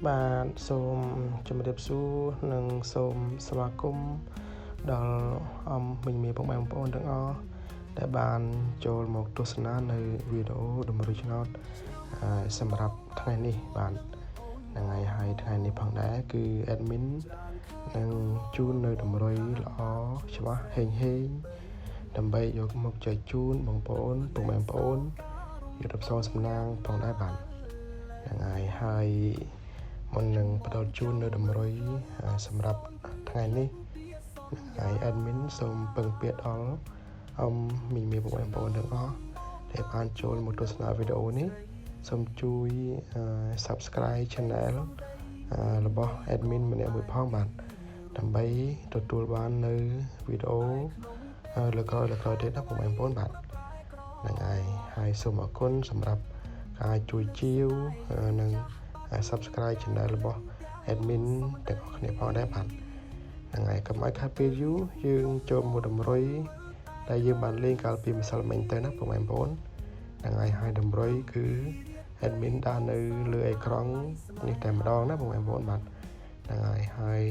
បាទសូមជម្រាបសួរនិងសូមស្វាគមន៍ដល់មិញមានបងប្អូនទាំងអស់ដែលបានចូលមកទស្សនានៅវីដេអូតម្រូវឆ្នោតសម្រាប់ថ្ងៃនេះបាទថ្ងៃហើយថ្ងៃនេះផងដែរគឺ admin នឹងជូននៅតម្រុយល្អច្បាស់ហេងដើម្បីយកមកចែកជូនបងប្អូនពុកម៉ែបងប្អូនយុទ្ធសាស្ត្រសំណាងផងដែរបាទហើយមុននឹងផ្ដល់ជូននៅតម្រុយសម្រាប់ថ្ងៃនេះហើយ admin សូមពឹងពាក្យដល់មីមីបងប្អូនទាំងអស់ដែលបានចូលមកទស្សនាវីដេអូនេះសូមជួយ Subscribe Channel របស់ admin ម្នាក់មួយផងបាទដើម្បីទទួលបាននៅវីដេអូលើក្រោយទៀតណាបងប្អូនបាទហ្នឹងហើយសូមអរគុណសម្រាប់ការជួយជាវនិង Subscribe Channel របស់ admin ទាំងអស់គ្នាផងដែរបាទហ្នឹងហើយកុំឲ្យខាតពេលយូរយើងចូលមកតម្រុយដែលយើងបានលេងកាលពីម្សិលមិញទៅណាបងប្អូនហ្នឹងហើយតម្រុយគឺ admin ដាក់នៅលើអេក្រង់នេះតែម្ដងណាបងប្អូនបាទហ្នឹងហើយ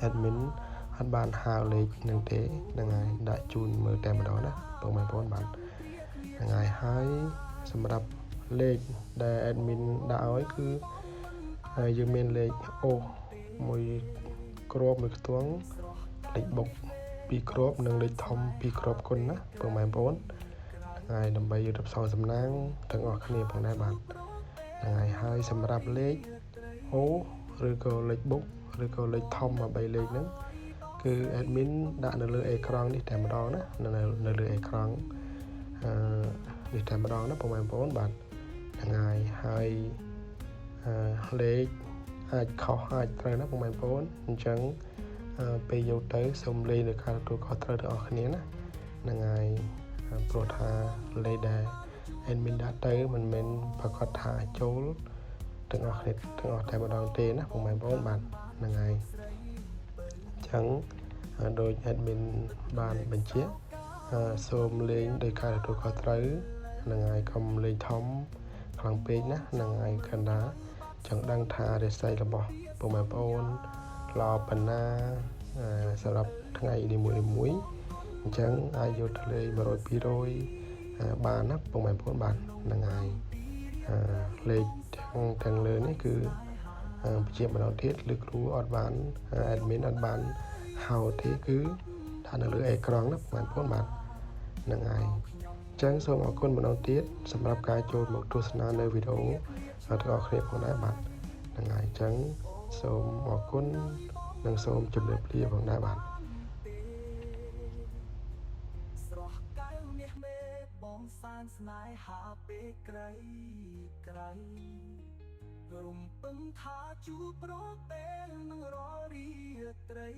admin អត់បានហៅលេខនឹងទេហ្នឹងហើយដាក់ជូនមើលតែម្ដងណាបងប្អូនបាទហ្នឹងហើយសម្រាប់លេខដែល admin ដាក់ឲ្យគឺយើងមានលេខអូមួយគ្រាប់មួយខ្ទង់លេខបុក2គ្រាប់និងលេខធំ2គ្រាប់គុណណាបងប្អូនហើយដើម្បីយុទ្ធសាស្ត្រសំណាងទាំងអស់គ្នាផងដែរបាទហ្នឹងហើយសម្រាប់លេខអូឬក៏លេខបុកឬក៏លេខធំ3លេខហ្នឹងគឺ admin ដាក់នៅលើអេក្រង់នេះតែម្ដងណានៅលើអេក្រង់នេះតែម្ដងណាបងប្អូនបាទហ្នឹងហើយលេខអាចខុសអាចត្រូវណាបងប្អូនអញ្ចឹងពេលយកទៅសូមលេខនៅការទទួលខុសត្រូវទាំងអស់គ្នាណាហ្នឹងហើយព្រោះថាលេខដែល admin ដាក់ទៅមិនមែនប្រកាសថាចូលទាំងអស់គ្នាទាំងអស់តែម្ដងទេណាបងប្អូនបាទហ្នឹងហើយអញ្ចឹងដោយ admin បានបញ្ជាក់សូមលេងដោយការទទួលខុសត្រូវហ្នឹងហើយកុំលេងធំខ្លាំងពេកណាហ្នឹងហើយកណ្ដាចង់ដឹងថារាសីរបស់បងប្អូនល្អប៉ុណ្ណាសម្រាប់ថ្ងៃនីមួយអញ្ចឹងអាចយកទៅលេង100 200បានណាបងប្អូនបាទហ្នឹងហើយលេខទាំងលើនេះគឺបញ្ជាក់ម្ដងទៀតឬគ្រូអត់បាន admin អត់បានហៅទេគឺដាក់នៅលើអេក្រង់ណាបងប្អូនបាទហ្នឹងហើយអញ្ចឹងសូមអរគុណម្ដងទៀតសម្រាប់ការចូលមកទស្សនានៅវីដេអូទាំងអស់គ្នាផងដែរបាទហ្នឹងហើយអញ្ចឹងសូមអរគុណនិងសូមជម្រាបលាផងដែរបាទស្រស់កៅមាសមេបងសានស្នេហាពេកក្រៃរំពឹងថាជួបប្រពេលនឹងរាល់រាត្រី